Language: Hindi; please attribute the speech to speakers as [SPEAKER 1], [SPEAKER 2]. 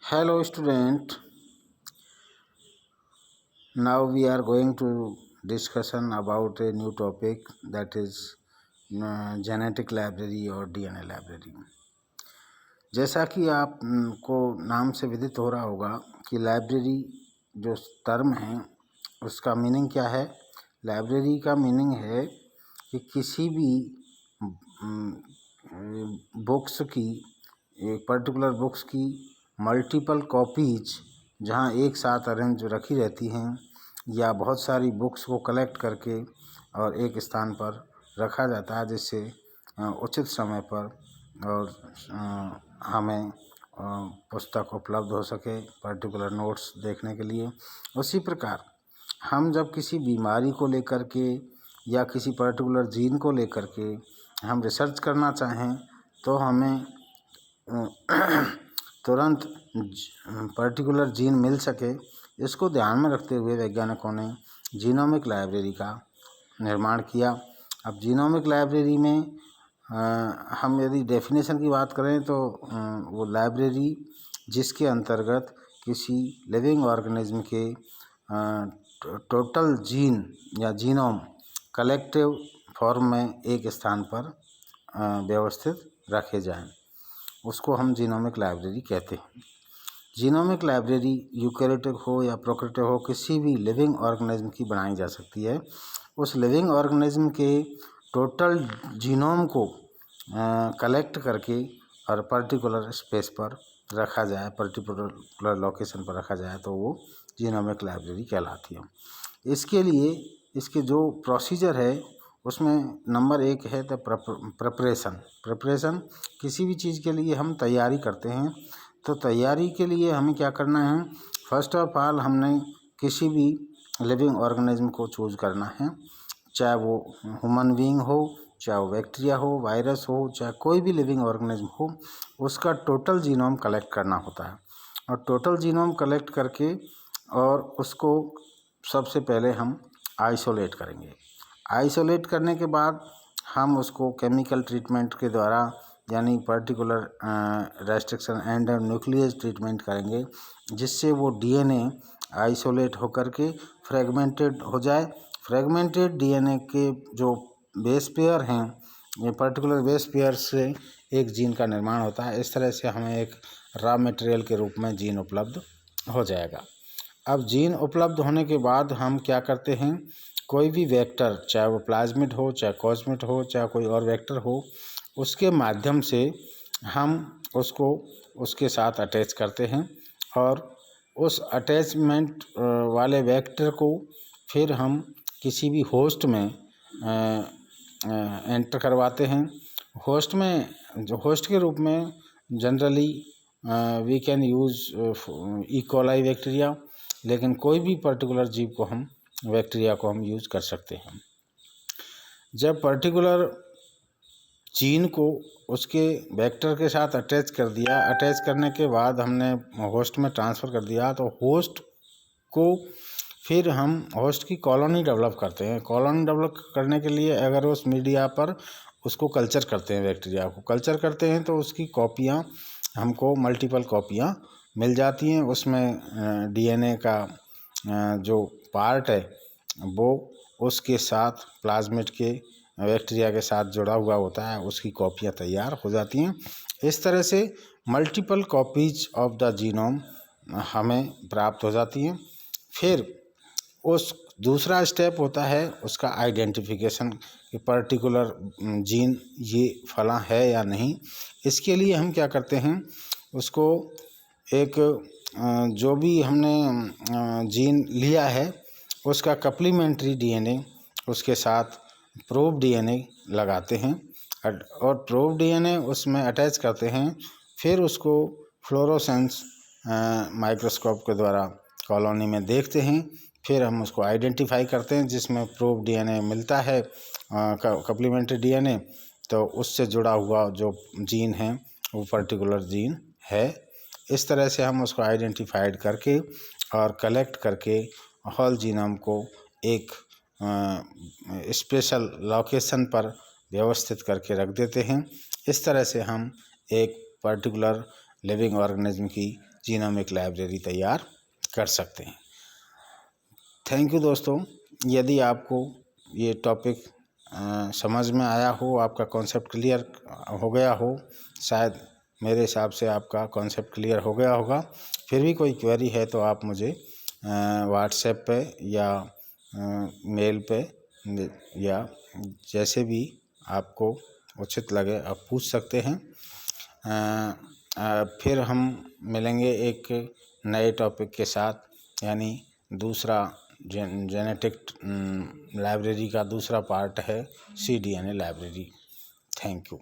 [SPEAKER 1] Hello student, now we are going to discussion about a new topic, that is genetic library और DNA library। जैसा कि आप को नाम से विदित हो रहा होगा कि लाइब्रेरी जो टर्म है उसका मीनिंग क्या है। लाइब्रेरी का मीनिंग है कि किसी भी बुक्स की, एक पर्टिकुलर बुक्स की मल्टीपल कॉपीज जहाँ एक साथ अरेंज रखी रहती हैं, या बहुत सारी बुक्स को कलेक्ट करके और एक स्थान पर रखा जाता है, जिससे उचित समय पर और हमें पुस्तक उपलब्ध हो सके पर्टिकुलर नोट्स देखने के लिए। उसी प्रकार हम जब किसी बीमारी को लेकर के या किसी पर्टिकुलर जीन को लेकर के हम रिसर्च करना चाहें तो हमें तुरंत पर्टिकुलर जीन मिल सके, इसको ध्यान में रखते हुए वैज्ञानिकों ने जीनोमिक लाइब्रेरी का निर्माण किया। अब जीनोमिक लाइब्रेरी में हम यदि डेफिनेशन की बात करें तो वो लाइब्रेरी जिसके अंतर्गत किसी लिविंग ऑर्गेनिज्म के टोटल जीन या जीनोम कलेक्टिव फॉर्म में एक स्थान पर व्यवस्थित रखे जाएं, उसको हम जीनोमिक लाइब्रेरी कहते हैं। जीनोमिक लाइब्रेरी यूकैरियोटिक हो या प्रोकैरियोटिक हो, किसी भी लिविंग ऑर्गेनिज्म की बनाई जा सकती है। उस लिविंग ऑर्गेनिज्म के टोटल जीनोम को कलेक्ट करके और पर्टिकुलर स्पेस पर रखा जाए, पर्टिकुलर लोकेशन पर रखा जाए, तो वो जीनोमिक लाइब्रेरी कहलाती है। इसके लिए इसके जो प्रोसीजर है उसमें नंबर 1 है द प्रिपरेशन। किसी भी चीज़ के लिए हम तैयारी करते हैं, तो तैयारी के लिए हमें क्या करना है, फर्स्ट ऑफ ऑल हमने किसी भी लिविंग ऑर्गेनिज्म को चूज़ करना है, चाहे वो ह्यूमन बीइंग हो, चाहे वो बैक्टीरिया हो, वायरस हो, चाहे कोई भी लिविंग ऑर्गेनिज्म हो, उसका टोटल जीनोम कलेक्ट करना होता है। और टोटल जीनोम कलेक्ट करके और उसको सबसे पहले हम आइसोलेट करेंगे। आइसोलेट करने के बाद हम उसको केमिकल ट्रीटमेंट के द्वारा, यानी particular restriction and nucleus treatment करेंगे, जिससे वो डीएनए आइसोलेट होकर के फ्रेगमेंटेड हो जाए। फ्रेगमेंटेड डीएनए के जो बेस पेयर हैं, ये पर्टिकुलर बेस पेयर से एक जीन का निर्माण होता है। इस तरह से हमें एक रॉ मटेरियल के रूप में जीन उपलब्ध हो जाएगा। अब जीन उपलब्ध होने के बाद हम क्या करते हैं, कोई भी वेक्टर, चाहे वो प्लाज्मिड हो, चाहे कॉस्मिड हो, चाहे कोई और वेक्टर हो, उसके माध्यम से हम उसको उसके साथ अटैच करते हैं और उस अटैचमेंट वाले वेक्टर को फिर हम किसी भी होस्ट में एंटर करवाते हैं। होस्ट में, जो होस्ट के रूप में generally we can use E coli bacteria, लेकिन कोई भी पर्टिकुलर जीव को हम, बैक्टीरिया को हम यूज़ कर सकते हैं। जब पर्टिकुलर जीन को उसके वेक्टर के साथ अटैच कर दिया, अटैच करने के बाद हमने होस्ट में ट्रांसफ़र कर दिया, तो होस्ट को फिर हम होस्ट की कॉलोनी डेवलप करते हैं। कॉलोनी डेवलप करने के लिए अगर उस मीडिया पर उसको कल्चर करते हैं, बैक्टीरिया को कल्चर करते हैं, तो उसकी कॉपियाँ हमको मल्टीपल कॉपियाँ मिल जाती हैं। उसमें डीएनए का जो पार्ट है वो उसके साथ प्लाज्मिड के बैक्टीरिया के साथ जुड़ा हुआ होता है, उसकी कॉपियाँ तैयार हो जाती हैं। इस तरह से multiple copies of the genome हमें प्राप्त हो जाती हैं। फिर उस दूसरा स्टेप होता है उसका आइडेंटिफिकेशन, कि पर्टिकुलर जीन ये फला है या नहीं। इसके लिए हम क्या करते हैं, उसको एक जो भी हमने जीन लिया है उसका कप्लीमेंट्री डीएनए, उसके साथ प्रूफ डीएनए लगाते हैं और प्रूफ डीएनए उसमें अटैच करते हैं। फिर उसको फ्लोरोसेंस माइक्रोस्कोप के द्वारा कॉलोनी में देखते हैं। फिर हम उसको आइडेंटिफाई करते हैं, जिसमें प्रूफ डीएनए मिलता है, कप्लीमेंट्री डीएनए, तो उससे जुड़ा हुआ जो जीन है वो पर्टिकुलर जीन है। इस तरह से हम उसको आइडेंटिफाइड करके और कलेक्ट करके होल जीनोम को एक स्पेशल लोकेशन पर व्यवस्थित करके रख देते हैं। इस तरह से हम एक पर्टिकुलर लिविंग ऑर्गेनिज्म की जीनोमिक लाइब्रेरी तैयार कर सकते हैं। थैंक यू दोस्तों। यदि आपको ये टॉपिक समझ में आया हो, आपका कॉन्सेप्ट क्लियर हो गया हो, शायद मेरे हिसाब से आपका कॉन्सेप्ट क्लियर हो गया होगा, फिर भी कोई क्वेरी है तो आप मुझे व्हाट्सएप पे या मेल पे या जैसे भी आपको उचित लगे आप पूछ सकते हैं। फिर हम मिलेंगे एक नए टॉपिक के साथ, यानी दूसरा जेनेटिक लाइब्रेरी का दूसरा पार्ट है CDNA लाइब्रेरी। Thank you.